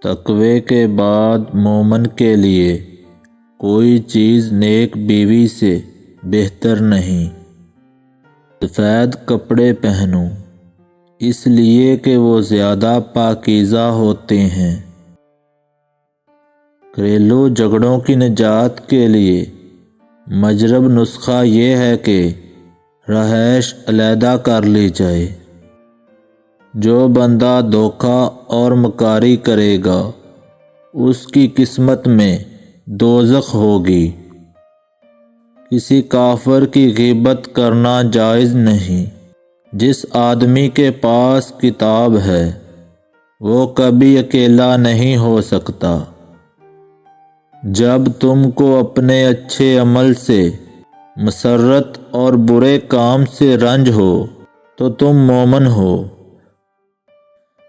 تقوی کے بعد مومن کے لیے کوئی چیز نیک بیوی سے بہتر نہیں۔ سفید کپڑے پہنو اس لیے کہ وہ زیادہ پاکیزہ ہوتے ہیں۔ گھریلو جھگڑوں کی نجات کے لیے مجرب نسخہ یہ ہے کہ رہائش علیحدہ کر لی جائے۔ جو بندہ دھوکہ اور مکاری کرے گا اس کی قسمت میں دوزخ ہوگی۔ کسی کافر کی غیبت کرنا جائز نہیں۔ جس آدمی کے پاس کتاب ہے وہ کبھی اکیلا نہیں ہو سکتا۔ جب تم کو اپنے اچھے عمل سے مسرت اور برے کام سے رنج ہو تو تم مومن ہو۔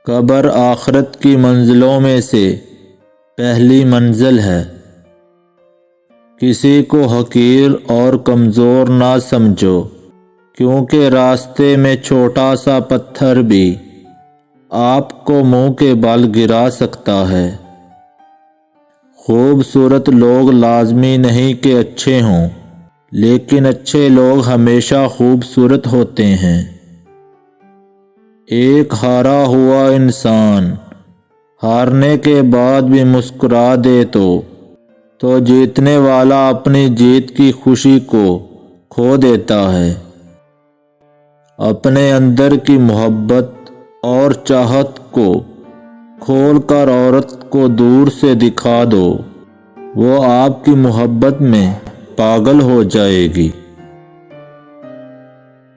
قبر آخرت کی منزلوں میں سے پہلی منزل ہے۔ کسی کو حقیر اور کمزور نہ سمجھو، کیونکہ راستے میں چھوٹا سا پتھر بھی آپ کو منہ کے بل گرا سکتا ہے۔ خوبصورت لوگ لازمی نہیں کہ اچھے ہوں، لیکن اچھے لوگ ہمیشہ خوبصورت ہوتے ہیں۔ ایک ہارا ہوا انسان ہارنے کے بعد بھی مسکرا دے تو جیتنے والا اپنی جیت کی خوشی کو کھو دیتا ہے۔ اپنے اندر کی محبت اور چاہت کو کھول کر عورت کو دور سے دکھا دو، وہ آپ کی محبت میں پاگل ہو جائے گی۔